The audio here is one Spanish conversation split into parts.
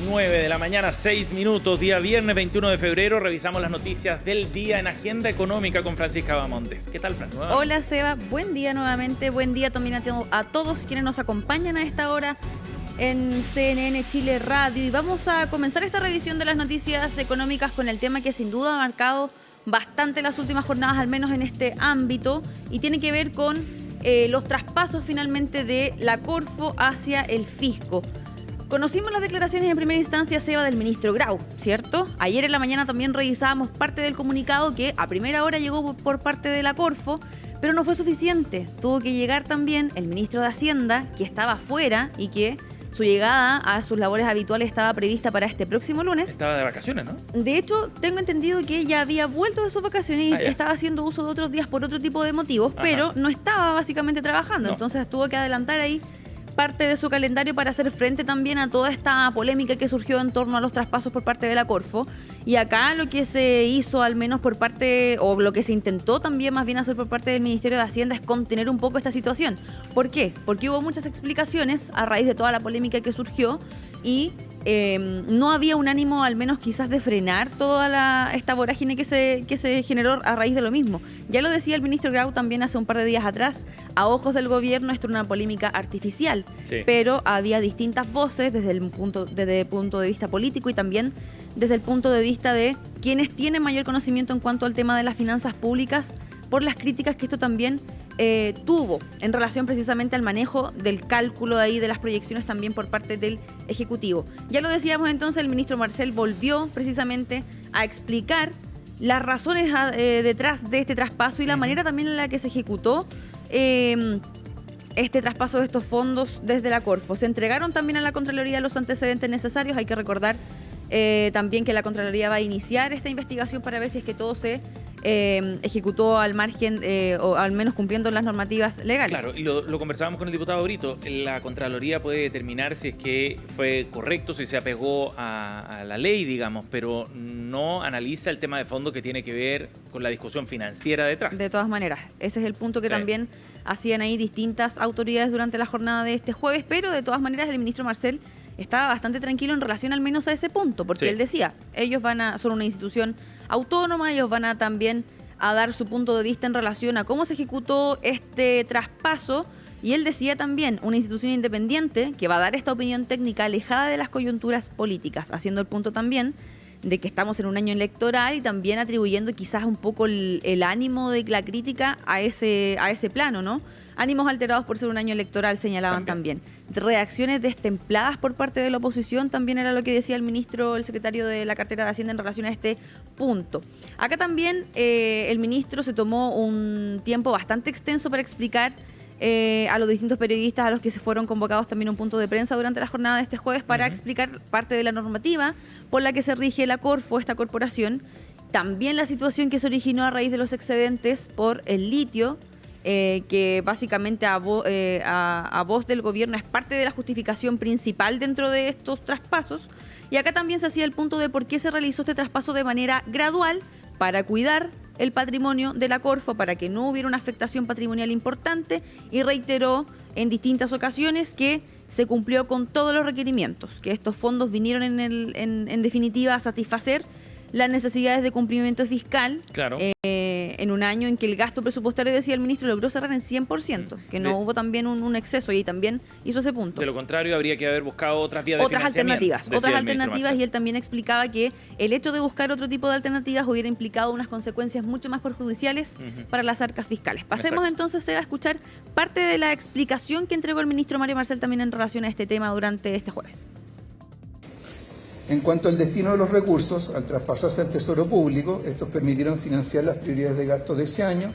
9 de la mañana, 6 minutos, día viernes 21 de febrero. Revisamos las noticias del día en Agenda Económica con Francisca Bamontes. ¿Qué tal, Fran? Hola, Seba. Buen día nuevamente. Buen día también a todos quienes nos acompañan a esta hora en CNN Chile Radio. Y vamos a comenzar esta revisión de las noticias económicas con el tema que sin duda ha marcado bastante las últimas jornadas, al menos en este ámbito, y tiene que ver con los traspasos finalmente de la Corfo hacia el fisco. Conocimos las declaraciones en primera instancia, Seba, del ministro Grau, ¿cierto? Ayer en la mañana también revisábamos parte del comunicado que a primera hora llegó por parte de la Corfo, pero no fue suficiente. Tuvo que llegar también el ministro de Hacienda, que estaba fuera y que su llegada a sus labores habituales estaba prevista para este próximo lunes. Estaba de vacaciones, ¿no? De hecho, tengo entendido que ella había vuelto de sus vacaciones y estaba haciendo uso de otros días por otro tipo de motivos, pero no estaba básicamente trabajando. Entonces tuvo que adelantar ahí parte de su calendario para hacer frente también a toda esta polémica que surgió en torno a los traspasos por parte de la Corfo. Y acá lo que se hizo, al menos por parte, o lo que se intentó también más bien hacer por parte del Ministerio de Hacienda, es contener un poco esta situación. ¿Por qué? Porque hubo muchas explicaciones a raíz de toda la polémica que surgió y no había un ánimo, al menos quizás, de frenar toda esta vorágine que se generó a raíz de lo mismo. Ya lo decía el ministro Grau también hace un par de días atrás, a ojos del gobierno esto era una polémica artificial, pero había distintas voces desde el punto de vista político y también desde el punto de vista de quienes tienen mayor conocimiento en cuanto al tema de las finanzas públicas, por las críticas que esto también tuvo en relación precisamente al manejo del cálculo de ahí de las proyecciones también por parte del Ejecutivo. Ya lo decíamos entonces, el ministro Marcel volvió precisamente a explicar las razones detrás de este traspaso y la manera también en la que se ejecutó este traspaso de estos fondos desde la Corfo. Se entregaron también a la Contraloría los antecedentes necesarios. Hay que recordar también que la Contraloría va a iniciar esta investigación para ver si es que todo se ejecutó al margen o al menos cumpliendo las normativas legales. Claro, y lo conversábamos con el diputado Brito. La Contraloría puede determinar si es que fue correcto, si se apegó a la ley, digamos, pero no analiza el tema de fondo que tiene que ver con la discusión financiera detrás. De todas maneras, ese es el punto que también hacían ahí distintas autoridades durante la jornada de este jueves, pero de todas maneras el ministro Marcel estaba bastante tranquilo en relación al menos a ese punto, porque él decía, ellos son una institución autónoma, ellos van a también a dar su punto de vista en relación a cómo se ejecutó este traspaso, y él decía también, una institución independiente que va a dar esta opinión técnica alejada de las coyunturas políticas, haciendo el punto también de que estamos en un año electoral y también atribuyendo quizás un poco el ánimo de la crítica a ese plano, ¿no? Ánimos alterados por ser un año electoral, señalaban también. Reacciones destempladas por parte de la oposición también era lo que decía el secretario de la cartera de Hacienda en relación a este punto. Acá también el ministro se tomó un tiempo bastante extenso para explicar a los distintos periodistas a los que se fueron convocados también un punto de prensa durante la jornada de este jueves para explicar parte de la normativa por la que se rige la Corfo, esta corporación, también la situación que se originó a raíz de los excedentes por el litio, que básicamente a voz del gobierno es parte de la justificación principal dentro de estos traspasos. Y acá también se hacía el punto de por qué se realizó este traspaso de manera gradual para cuidar el patrimonio de la Corfo, para que no hubiera una afectación patrimonial importante, y reiteró en distintas ocasiones que se cumplió con todos los requerimientos, que estos fondos vinieron en definitiva a satisfacer las necesidades de cumplimiento fiscal en un año en que el gasto presupuestario, decía el ministro, logró cerrar en 100%, que no hubo también un exceso, y también hizo ese punto. De lo contrario, habría que haber buscado otras vías de financiamiento. Otras alternativas, y él también explicaba que el hecho de buscar otro tipo de alternativas hubiera implicado unas consecuencias mucho más perjudiciales para las arcas fiscales. Pasemos entonces a escuchar parte de la explicación que entregó el ministro Mario Marcel también en relación a este tema durante este jueves. En cuanto al destino de los recursos, al traspasarse al Tesoro Público, estos permitieron financiar las prioridades de gasto de ese año,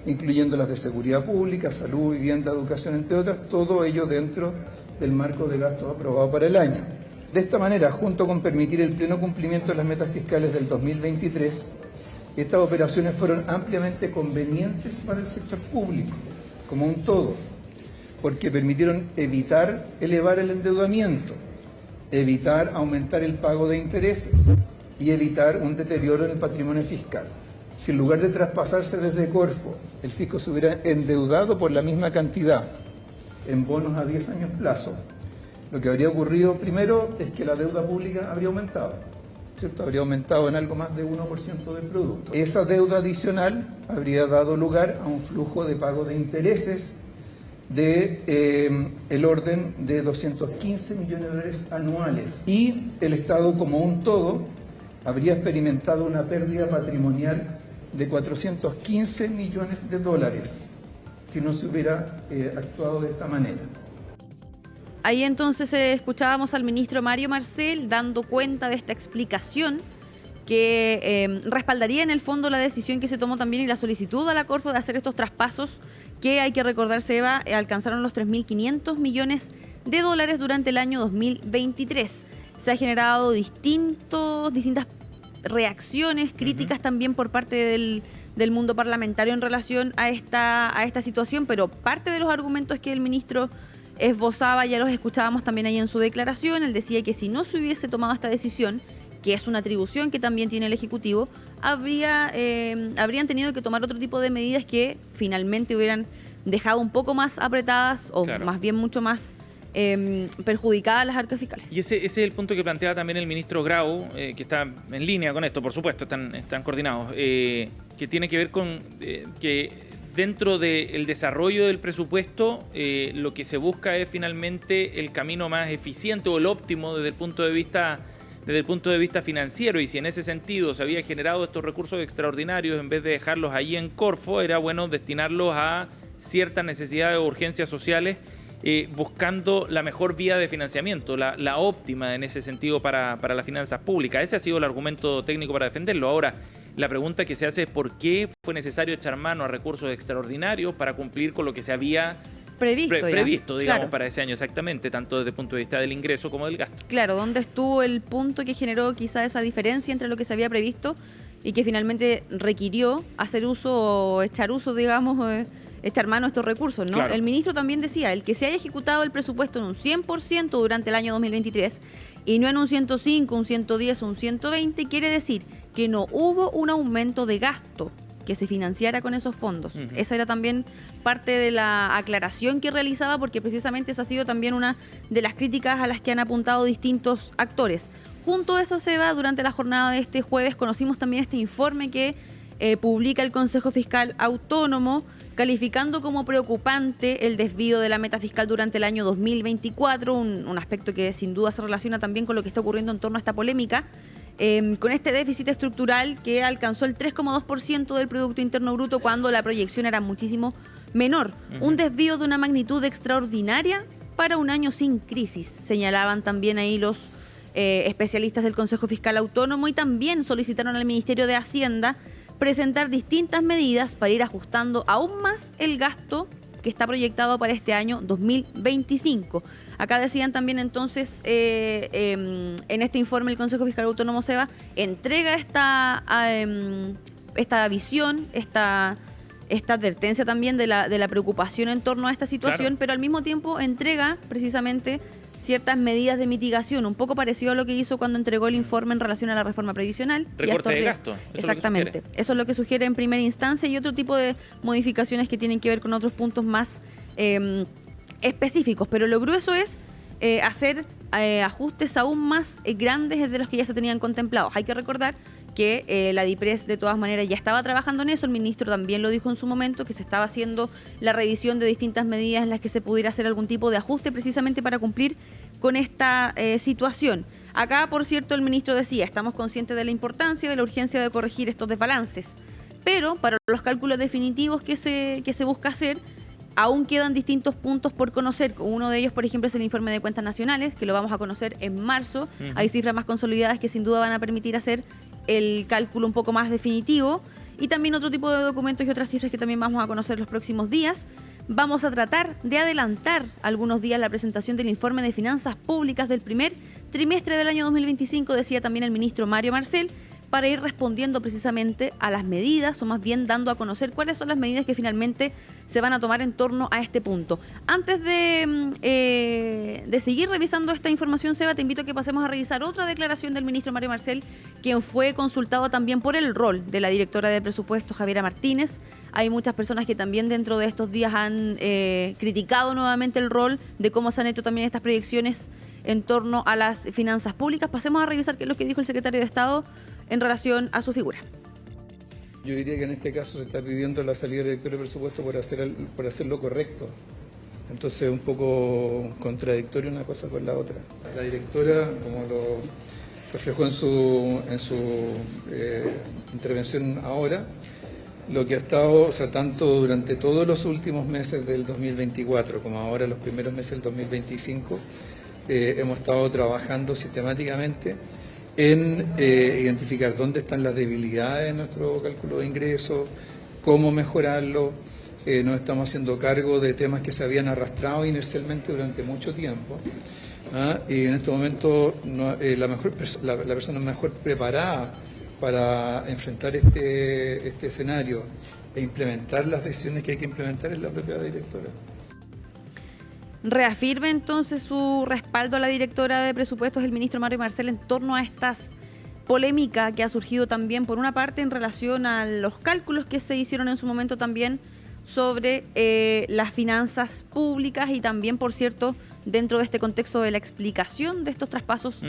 incluyendo las de seguridad pública, salud, vivienda, educación, entre otras, todo ello dentro del marco de gastos aprobado para el año. De esta manera, junto con permitir el pleno cumplimiento de las metas fiscales del 2023, estas operaciones fueron ampliamente convenientes para el sector público, como un todo, porque permitieron evitar elevar el endeudamiento, evitar aumentar el pago de intereses y evitar un deterioro en el patrimonio fiscal. Si en lugar de traspasarse desde Corfo, el fisco se hubiera endeudado por la misma cantidad en bonos a 10 años plazo, Lo que habría ocurrido primero es que la deuda pública habría aumentado, ¿cierto? Habría aumentado en algo más de 1% del producto. Esa deuda adicional habría dado lugar a un flujo de pago de intereses de el orden de 215 millones de dólares anuales. Y el Estado como un todo habría experimentado una pérdida patrimonial de 415 millones de dólares si no se hubiera actuado de esta manera. Ahí entonces escuchábamos al ministro Mario Marcel dando cuenta de esta explicación que respaldaría en el fondo la decisión que se tomó también y la solicitud a la Corfo de hacer estos traspasos que, hay que recordar, Seba, alcanzaron los 3.500 millones de dólares durante el año 2023. Se ha generado distintas reacciones, críticas también por parte del mundo parlamentario en relación a esta situación, pero parte de los argumentos que el ministro esbozaba, ya los escuchábamos también ahí en su declaración. Él decía que si no se hubiese tomado esta decisión, que es una atribución que también tiene el Ejecutivo, habrían tenido que tomar otro tipo de medidas que finalmente hubieran dejado un poco más apretadas o más bien mucho más perjudicadas las arcas fiscales. Y ese es el punto que planteaba también el ministro Grau, que está en línea con esto, por supuesto, están coordinados, que tiene que ver con que dentro del desarrollo del presupuesto lo que se busca es finalmente el camino más eficiente o el óptimo desde el punto de vista financiero, y si en ese sentido se había generado estos recursos extraordinarios, en vez de dejarlos ahí en Corfo, era bueno destinarlos a ciertas necesidades o urgencias sociales, buscando la mejor vía de financiamiento, la óptima en ese sentido para las finanzas públicas. Ese ha sido el argumento técnico para defenderlo. Ahora, la pregunta que se hace es por qué fue necesario echar mano a recursos extraordinarios para cumplir con lo que se había previsto, digamos, claro, para ese año exactamente, tanto desde el punto de vista del ingreso como del gasto. Claro, ¿dónde estuvo el punto que generó quizá esa diferencia entre lo que se había previsto y que finalmente requirió hacer uso o echar uso, digamos, echar mano a estos recursos, ¿no? Claro. El ministro también decía, el que se haya ejecutado el presupuesto en un 100% durante el año 2023 y no en un 105, un 110 o un 120, quiere decir que no hubo un aumento de gasto que se financiara con esos fondos. Esa era también parte de la aclaración que realizaba, porque precisamente esa ha sido también una de las críticas a las que han apuntado distintos actores. Junto a eso, Seba, durante la jornada de este jueves conocimos también este informe que publica el Consejo Fiscal Autónomo, calificando como preocupante el desvío de la meta fiscal durante el año 2024, un aspecto que sin duda se relaciona también con lo que está ocurriendo en torno a esta polémica, con este déficit estructural que alcanzó el 3,2% del Producto Interno Bruto cuando la proyección era muchísimo menor. Un desvío de una magnitud extraordinaria para un año sin crisis, señalaban también ahí los especialistas del Consejo Fiscal Autónomo, y también solicitaron al Ministerio de Hacienda presentar distintas medidas para ir ajustando aún más el gasto que está proyectado para este año 2025. Acá decían también entonces, en este informe el Consejo Fiscal Autónomo, Seba, entrega esta visión, esta advertencia también de la preocupación en torno a esta situación, claro, pero al mismo tiempo entrega precisamente ciertas medidas de mitigación, un poco parecido a lo que hizo cuando entregó el informe en relación a la reforma previsional. Recorte de gasto. Exactamente. Eso es lo que sugiere en primera instancia, y otro tipo de modificaciones que tienen que ver con otros puntos más específicos. Pero lo grueso es hacer ajustes aún más grandes de los que ya se tenían contemplados. Hay que recordar que la DIPRES de todas maneras ya estaba trabajando en eso. El ministro también lo dijo en su momento, que se estaba haciendo la revisión de distintas medidas en las que se pudiera hacer algún tipo de ajuste precisamente para cumplir con esta situación. Acá, por cierto, el ministro decía, estamos conscientes de la importancia, de la urgencia de corregir estos desbalances, pero para los cálculos definitivos que se busca hacer, aún quedan distintos puntos por conocer. Uno de ellos, por ejemplo, es el informe de cuentas nacionales, que lo vamos a conocer en marzo. Hay cifras más consolidadas que sin duda van a permitir hacer el cálculo un poco más definitivo. Y también otro tipo de documentos y otras cifras que también vamos a conocer los próximos días. Vamos a tratar de adelantar algunos días la presentación del informe de finanzas públicas del primer trimestre del año 2025, decía también el ministro Mario Marcel, para ir respondiendo precisamente a las medidas, o más bien dando a conocer cuáles son las medidas que finalmente se van a tomar en torno a este punto. Antes de seguir revisando esta información, Seba, te invito a que pasemos a revisar otra declaración del ministro Mario Marcel, quien fue consultado también por el rol de la directora de presupuestos, Javiera Martínez. Hay muchas personas que también dentro de estos días han criticado nuevamente el rol de cómo se han hecho también estas proyecciones en torno a las finanzas públicas. Pasemos a revisar qué es lo que dijo el secretario de Estado en relación a su figura. Yo diría que en este caso se está pidiendo la salida del director de presupuesto por hacer lo correcto. Entonces es un poco contradictorio una cosa con la otra. La directora, como lo reflejó en su intervención ahora, lo que ha estado, o sea, tanto durante todos los últimos meses del 2024 como ahora los primeros meses del 2025, hemos estado trabajando sistemáticamente en identificar dónde están las debilidades de nuestro cálculo de ingresos, cómo mejorarlo. Nos estamos haciendo cargo de temas que se habían arrastrado inercialmente durante mucho tiempo. Y en este momento la persona mejor preparada para enfrentar este escenario e implementar las decisiones que hay que implementar es la propia directora. Reafirma entonces su respaldo a la directora de presupuestos, el ministro Mario Marcel, en torno a estas polémica que ha surgido también, por una parte, en relación a los cálculos que se hicieron en su momento también sobre las finanzas públicas y también, por cierto, dentro de este contexto de la explicación de estos traspasos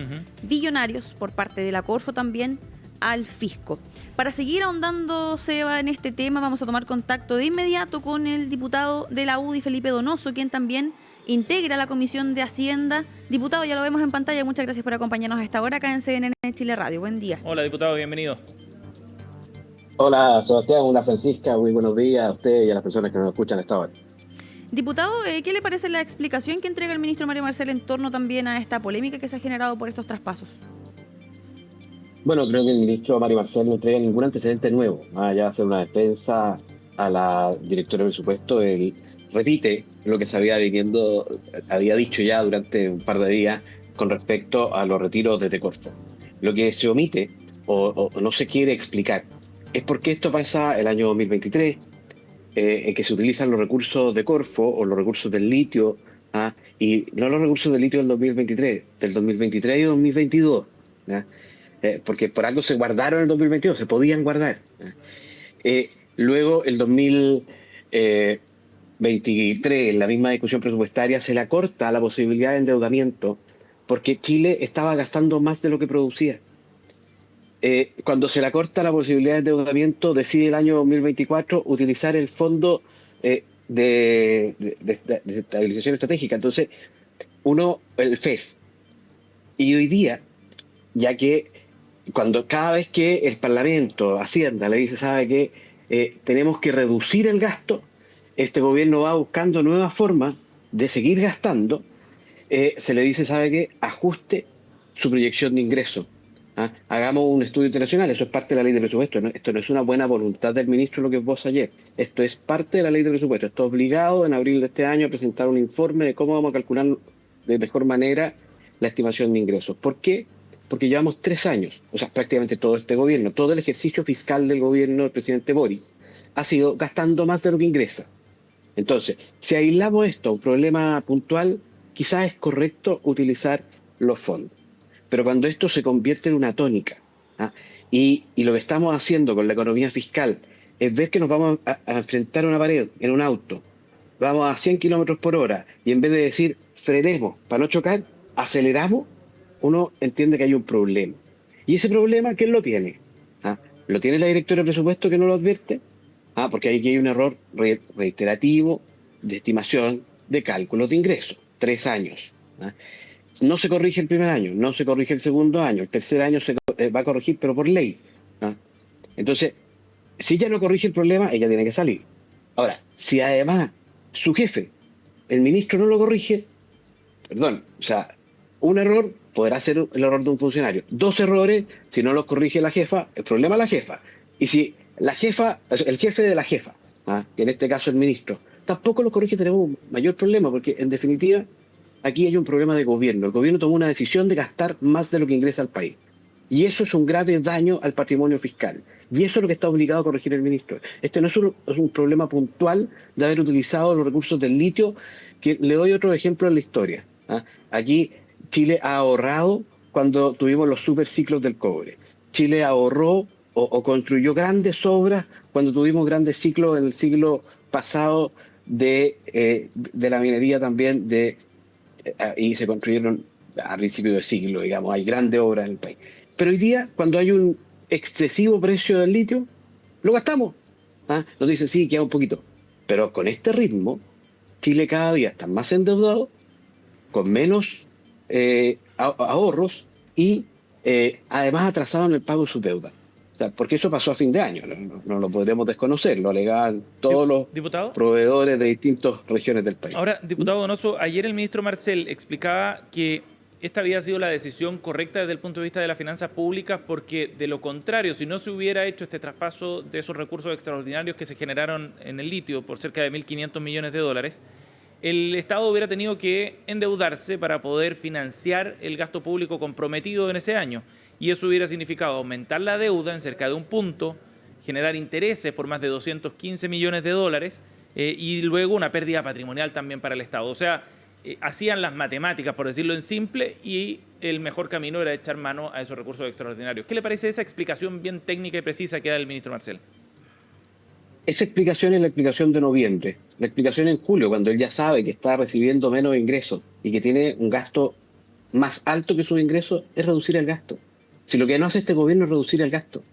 billonarios por parte de la Corfo también al fisco. Para seguir ahondando, Seba, en este tema, vamos a tomar contacto de inmediato con el diputado de la UDI, Felipe Donoso, quien también integra la Comisión de Hacienda. Diputado, ya lo vemos en pantalla. Muchas gracias por acompañarnos a esta hora acá en CNN Chile Radio. Buen día. Hola, diputado, bienvenido. Hola, Sebastián, hola, Francisca, muy buenos días a usted y a las personas que nos escuchan esta hora. Diputado, ¿qué le parece la explicación que entrega el ministro Mario Marcel en torno también a esta polémica que se ha generado por estos traspasos? Bueno, creo que el ministro Mario Marcel no entrega ningún antecedente nuevo, más allá de hacer una defensa a la directora de presupuesto. Él repite lo que se había dicho ya durante un par de días con respecto a los retiros de Corfo. Lo que se omite o no se quiere explicar es por qué esto pasa el año 2023, en que se utilizan los recursos de Corfo o los recursos del litio, y no los recursos del litio del 2023, del 2023 y 2022, porque por algo se guardaron en el 2022, se podían guardar. Luego, el 2023, en la misma discusión presupuestaria, se le acorta la posibilidad de endeudamiento porque Chile estaba gastando más de lo que producía. Cuando se le acorta la posibilidad de endeudamiento, decide el año 2024 utilizar el Fondo de Estabilización Estratégica. Entonces, el FES. Y hoy día, ya que cada vez que el Parlamento, Hacienda, le dice, ¿sabe qué? Tenemos que reducir el gasto, este gobierno va buscando nuevas formas de seguir gastando, se le dice, ¿sabe qué? Ajuste su proyección de ingresos. Hagamos un estudio internacional, eso es parte de la ley de presupuesto. Esto no es una buena voluntad del ministro lo que esbozó ayer, esto es parte de la ley de presupuesto. Está obligado en abril de este año a presentar un informe de cómo vamos a calcular de mejor manera la estimación de ingresos. ¿Por qué? Porque llevamos 3 años, o sea, prácticamente todo este gobierno, todo el ejercicio fiscal del gobierno del presidente Boric ha sido gastando más de lo que ingresa. Entonces, si aislamos esto a un problema puntual, quizás es correcto utilizar los fondos. Pero cuando esto se convierte en una tónica, y lo que estamos haciendo con la economía fiscal es ver que nos vamos a enfrentar a una pared en un auto, vamos a 100 kilómetros por hora, y en vez de decir frenemos para no chocar, aceleramos, uno entiende que hay un problema. ¿Y ese problema quién lo tiene? ¿Lo tiene la directora de presupuesto que no lo advierte? Porque aquí hay un error reiterativo de estimación de cálculos de ingresos. 3 años. No se corrige el primer año, no se corrige el segundo año, el tercer año se va a corregir, pero por ley. Entonces, si ella no corrige el problema, ella tiene que salir. Ahora, si además su jefe, el ministro, no lo corrige, un error podrá ser el error de un funcionario. 2 errores, si no los corrige la jefa, el problema es la jefa. Y si la jefa, el jefe de la jefa, que en este caso el ministro, tampoco lo corrige, tenemos un mayor problema, porque en definitiva aquí hay un problema de gobierno. El gobierno tomó una decisión de gastar más de lo que ingresa al país. Y eso es un grave daño al patrimonio fiscal. Y eso es lo que está obligado a corregir el ministro. Este no es un problema puntual de haber utilizado los recursos del litio, que le doy otro ejemplo en la historia. Aquí Chile ha ahorrado cuando tuvimos los superciclos del cobre. Chile ahorró o construyó grandes obras cuando tuvimos grandes ciclos en el siglo pasado de la minería también, y se construyeron a principios de siglo, digamos, hay grandes obras en el país. Pero hoy día, cuando hay un excesivo precio del litio, lo gastamos. Nos dicen, sí, queda un poquito. Pero con este ritmo, Chile cada día está más endeudado, con menos ahorros y además atrasado en el pago de su deuda. O sea, porque eso pasó a fin de año, no lo podremos desconocer, lo alegaban todos los ¿Diputado? Proveedores de distintas regiones del país. Ahora, diputado Donoso, ayer el ministro Marcel explicaba que esta había sido la decisión correcta desde el punto de vista de las finanzas públicas, porque de lo contrario, si no se hubiera hecho este traspaso de esos recursos extraordinarios que se generaron en el litio por cerca de 1.500 millones de dólares, el Estado hubiera tenido que endeudarse para poder financiar el gasto público comprometido en ese año. Y eso hubiera significado aumentar la deuda en cerca de un punto, generar intereses por más de 215 millones de dólares y luego una pérdida patrimonial también para el Estado. O sea, hacían las matemáticas, por decirlo en simple, y el mejor camino era echar mano a esos recursos extraordinarios. ¿Qué le parece esa explicación bien técnica y precisa que da el ministro Marcel? Esa explicación es la explicación de noviembre. La explicación en julio, cuando él ya sabe que está recibiendo menos ingresos y que tiene un gasto más alto que sus ingresos, es reducir el gasto. Si lo que no hace este gobierno es reducir el gasto,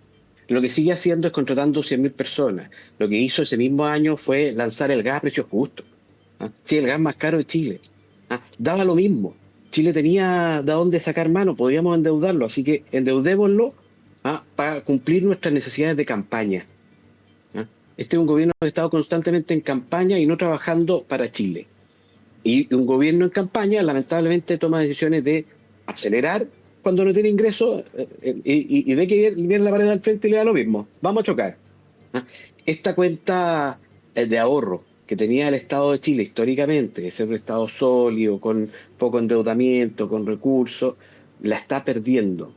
lo que sigue haciendo es contratando 100.000 personas. Lo que hizo ese mismo año fue lanzar el gas a precios justos. Sí, el gas más caro de Chile. Daba lo mismo. Chile tenía de dónde sacar mano, podíamos endeudarlo, así que endeudémoslo para cumplir nuestras necesidades de campaña. Este es un gobierno que ha estado constantemente en campaña y no trabajando para Chile. Y un gobierno en campaña lamentablemente toma decisiones de acelerar cuando no tiene ingresos y ve que viene la pared al frente y le da lo mismo. Vamos a chocar. Esta cuenta de ahorro que tenía el Estado de Chile históricamente, de ser un Estado sólido, con poco endeudamiento, con recursos, la está perdiendo.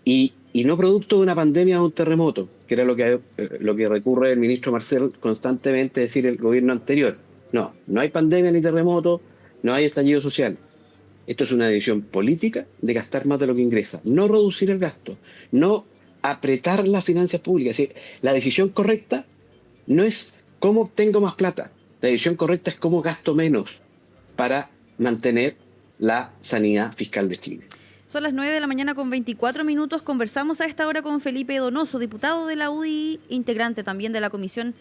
Y no producto de una pandemia o un terremoto, que era lo que recurre el ministro Marcel constantemente a decir el gobierno anterior. No hay pandemia ni terremoto, no hay estallido social. Esto es una decisión política de gastar más de lo que ingresa, no reducir el gasto, no apretar las finanzas públicas. Es decir, la decisión correcta no es cómo obtengo más plata, la decisión correcta es cómo gasto menos para mantener la sanidad fiscal de Chile. Son las 9 de la mañana con 24 minutos. Conversamos a esta hora con Felipe Donoso, diputado de la UDI, integrante también de la Comisión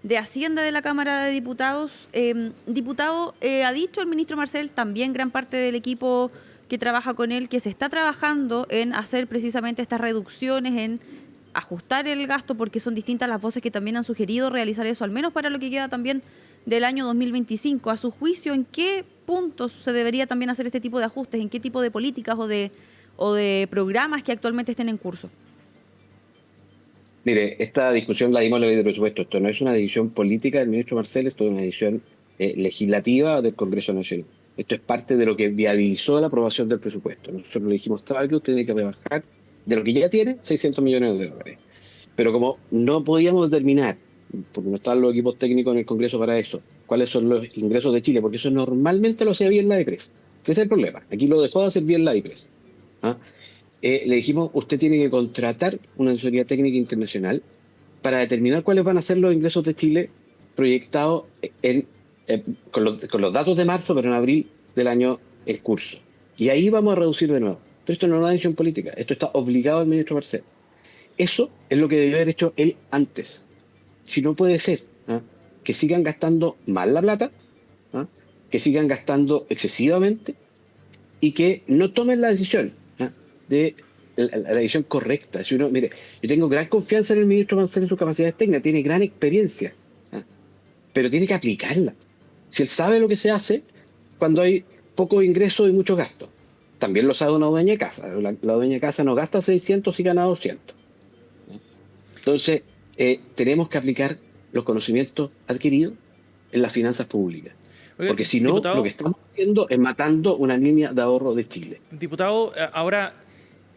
de Hacienda de la Cámara de Diputados. Diputado, ha dicho el ministro Marcel, también gran parte del equipo que trabaja con él, que se está trabajando en hacer precisamente estas reducciones, en ajustar el gasto, porque son distintas las voces que también han sugerido realizar eso, al menos para lo que queda también del año 2025. A su juicio, ¿en qué puntos se debería también hacer este tipo de ajustes? ¿En qué tipo de políticas o de programas que actualmente estén en curso? Mire, esta discusión la dimos en la ley de presupuesto. Esto no es una decisión política del ministro Marcel, esto es una decisión legislativa del Congreso Nacional. Esto es parte de lo que viabilizó la aprobación del presupuesto. Nosotros le dijimos, tal que usted tiene que rebajar de lo que ya tiene 600 millones de dólares. Pero como no podíamos determinar, porque no estaban los equipos técnicos en el Congreso para eso, cuáles son los ingresos de Chile, porque eso normalmente lo hacía bien la DIPRES. Ese es el problema. Aquí lo dejó de hacer bien la DIPRES. Le dijimos, usted tiene que contratar una asesoría técnica internacional para determinar cuáles van a ser los ingresos de Chile proyectados con los datos de marzo, pero en abril del año en curso. Y ahí vamos a reducir de nuevo. Pero esto no es una decisión política, esto está obligado al ministro Marcel. Eso es lo que debió haber hecho él antes. Si no puede ser que sigan gastando mal la plata, que sigan gastando excesivamente y que no tomen la decisión de la decisión correcta. Si uno, mire, yo tengo gran confianza en el ministro Marcel en sus capacidades técnicas, tiene gran experiencia, pero tiene que aplicarla. Si él sabe lo que se hace cuando hay pocos ingresos y muchos gastos. También lo sabe una dueña de casa. La dueña de casa no gasta 600 y gana 200. Entonces, tenemos que aplicar los conocimientos adquiridos en las finanzas públicas. Porque si no, lo que estamos haciendo es matando una línea de ahorro de Chile. Diputado, ahora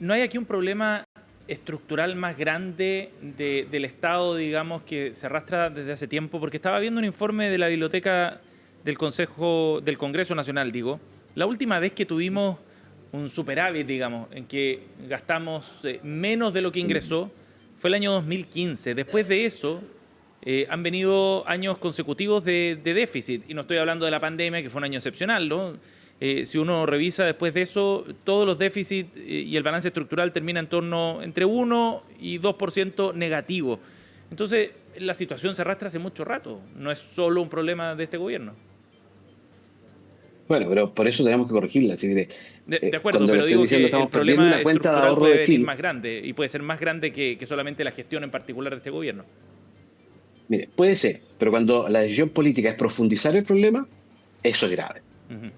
¿No hay aquí un problema estructural más grande del Estado, digamos, que se arrastra desde hace tiempo? Porque estaba viendo un informe de la biblioteca del Congreso Nacional, digo. La última vez que tuvimos un superávit, digamos, en que gastamos menos de lo que ingresó, fue el año 2015. Después de eso, han venido años consecutivos de déficit. Y no estoy hablando de la pandemia, que fue un año excepcional, ¿no? Si uno revisa después de eso, todos los déficits y el balance estructural termina en torno entre 1 y 2% negativo. Entonces, la situación se arrastra hace mucho rato. No es solo un problema de este gobierno. Bueno, pero por eso tenemos que corregirla. De acuerdo, pero digo que el problema estructural puede venir más grande y puede ser más grande que solamente la gestión en particular de este gobierno. Mire, puede ser, pero cuando la decisión política es profundizar el problema, eso es grave.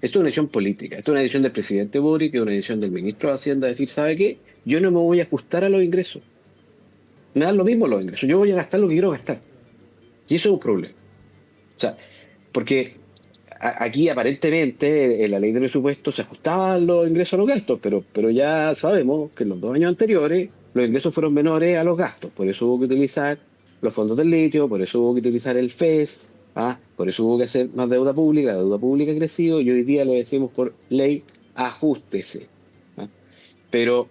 Esto es una decisión política, esto es una decisión del presidente Boric, es una decisión del ministro de Hacienda, decir, ¿sabe qué? Yo no me voy a ajustar a los ingresos. Me dan lo mismo los ingresos, yo voy a gastar lo que quiero gastar. Y eso es un problema. O sea, porque aquí aparentemente en la ley de presupuesto se ajustaban los ingresos a los gastos, pero ya sabemos que en los 2 años anteriores los ingresos fueron menores a los gastos. Por eso hubo que utilizar los fondos del litio, por eso hubo que utilizar el FES, por eso hubo que hacer más deuda pública, la deuda pública ha crecido y hoy día le decimos por ley, ajústese. Pero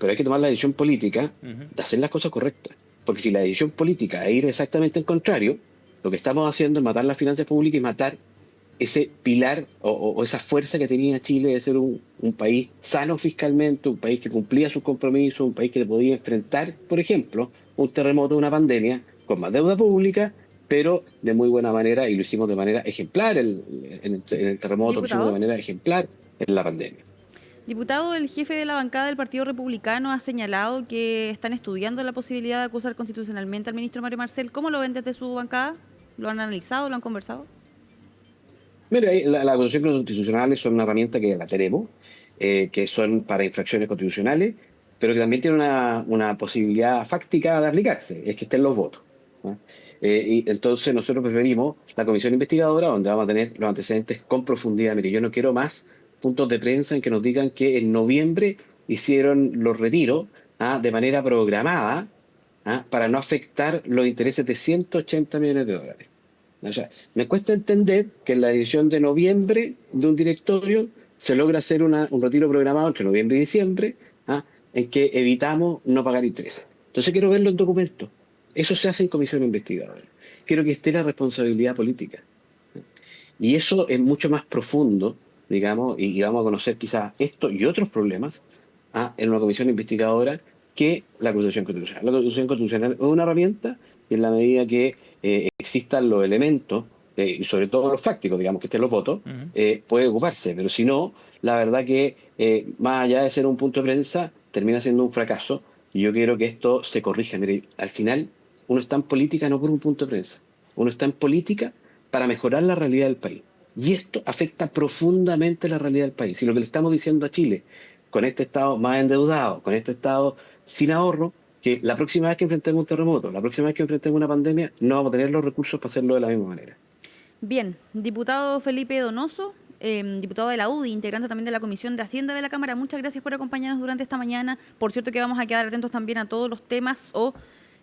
hay que tomar la decisión política de hacer las cosas correctas. Porque si la decisión política es ir exactamente al contrario, lo que estamos haciendo es matar las finanzas públicas y matar ese pilar o esa fuerza que tenía Chile de ser un país sano fiscalmente, un país que cumplía sus compromisos, un país que podía enfrentar, por ejemplo, un terremoto, una pandemia, con más deuda pública, pero de muy buena manera, y lo hicimos de manera ejemplar en el terremoto, lo hicimos de manera ejemplar en la pandemia. Diputado, el jefe de la bancada del Partido Republicano ha señalado que están estudiando la posibilidad de acusar constitucionalmente al ministro Mario Marcel. ¿Cómo lo ven desde su bancada? ¿Lo han analizado? ¿Lo han conversado? Mira, las acusaciones constitucionales son una herramienta que la tenemos, que son para infracciones constitucionales, pero que también tiene una posibilidad fáctica de aplicarse, es que estén los votos, ¿no? Y entonces nosotros preferimos la comisión investigadora, donde vamos a tener los antecedentes con profundidad. Mire, yo no quiero más puntos de prensa en que nos digan que en noviembre hicieron los retiros de manera programada para no afectar los intereses de 180 millones de dólares. O sea, me cuesta entender que en la edición de noviembre de un directorio se logra hacer un retiro programado entre noviembre y diciembre, en que evitamos no pagar intereses. Entonces quiero verlo en documentos. Eso se hace en comisión investigadora. Quiero que esté la responsabilidad política. Y eso es mucho más profundo, digamos, y vamos a conocer quizás esto y otros problemas en una comisión investigadora que la acusación constitucional. La acusación constitucional es una herramienta y en la medida que existan los elementos, y sobre todo los fácticos, digamos, que estén los votos, puede ocuparse. Pero si no, la verdad que más allá de ser un punto de prensa, termina siendo un fracaso. Y yo quiero que esto se corrija. Mire, al final, uno está en política no por un punto de prensa. Uno está en política para mejorar la realidad del país. Y esto afecta profundamente la realidad del país. Y lo que le estamos diciendo a Chile, con este Estado más endeudado, con este Estado sin ahorro, que la próxima vez que enfrentemos un terremoto, la próxima vez que enfrentemos una pandemia, no vamos a tener los recursos para hacerlo de la misma manera. Bien, diputado Felipe Donoso, diputado de la UDI, integrante también de la Comisión de Hacienda de la Cámara, muchas gracias por acompañarnos durante esta mañana. Por cierto que vamos a quedar atentos también a todos los temas o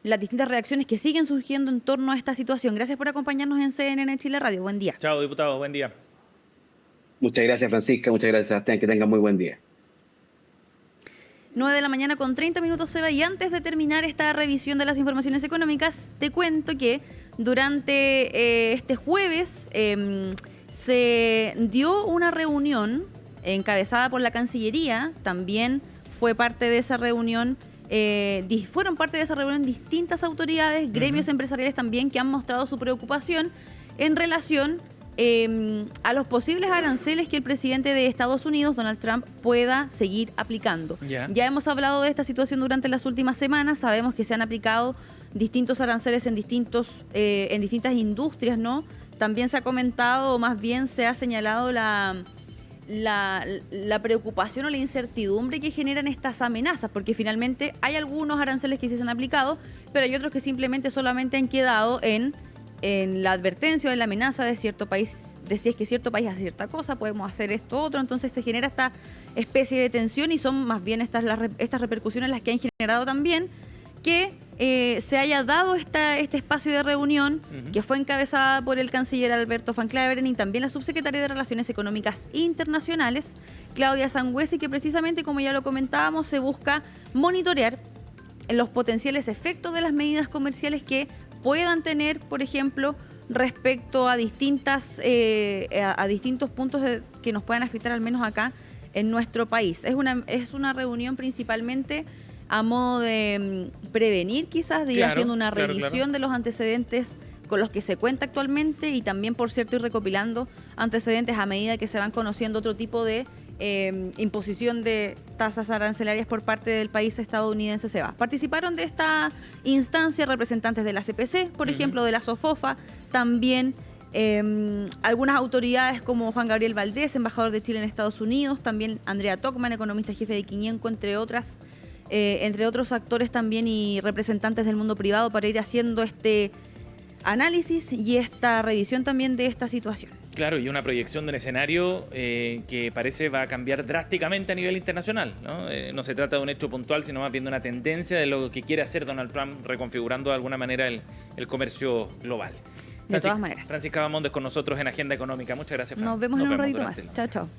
las distintas reacciones que siguen surgiendo en torno a esta situación. Gracias por acompañarnos en CNN Chile Radio. Buen día. Chao, diputado. Buen día. Muchas gracias, Francisca. Muchas gracias, Sebastián. Que tengan muy buen día. 9 de la mañana con 30 minutos, Seba. Y antes de terminar esta revisión de las informaciones económicas, te cuento que durante este jueves se dio una reunión encabezada por la Cancillería. También fue parte de esa reunión. Fueron parte de esa reunión distintas autoridades, gremios empresariales también, que han mostrado su preocupación en relación a los posibles aranceles que el presidente de Estados Unidos, Donald Trump, pueda seguir aplicando. Ya hemos hablado de esta situación durante las últimas semanas. Sabemos que se han aplicado distintos aranceles en distintas industrias, ¿no? También se ha comentado, o más bien se ha señalado la preocupación o la incertidumbre que generan estas amenazas, porque finalmente hay algunos aranceles que sí se han aplicado, pero hay otros que simplemente solamente han quedado en en la advertencia o en la amenaza de cierto país, de si es que cierto país hace cierta cosa, podemos hacer esto otro, entonces se genera esta especie de tensión y son más bien estas repercusiones las que han generado también que se haya dado este espacio de reunión que fue encabezada por el canciller Alberto Van Claveren y también la subsecretaria de Relaciones Económicas Internacionales, Claudia Sangüesa, y que precisamente, como ya lo comentábamos, se busca monitorear los potenciales efectos de las medidas comerciales que puedan tener, por ejemplo, respecto a distintos puntos que nos puedan afectar, al menos acá en nuestro país. Es una reunión principalmente a modo de prevenir, quizás, de ir haciendo una revisión de los antecedentes con los que se cuenta actualmente y también, por cierto, ir recopilando antecedentes a medida que se van conociendo otro tipo de imposición de tasas arancelarias por parte del país estadounidense SEBA. Participaron de esta instancia representantes de la CPC, por ejemplo, de la SOFOFA, también algunas autoridades como Juan Gabriel Valdés, embajador de Chile en Estados Unidos, también Andrea Tocman, economista jefe de Quiñenco, entre otros actores también y representantes del mundo privado, para ir haciendo este análisis y esta revisión también de esta situación. Claro, y una proyección de un escenario que parece va a cambiar drásticamente a nivel internacional, ¿no? No se trata de un hecho puntual, sino más bien de una tendencia de lo que quiere hacer Donald Trump, reconfigurando de alguna manera el comercio global. De todas maneras. Francisca Bamondes con nosotros en Agenda Económica. Muchas gracias, Fran. Nos vemos en un ratito más. Chao, chao.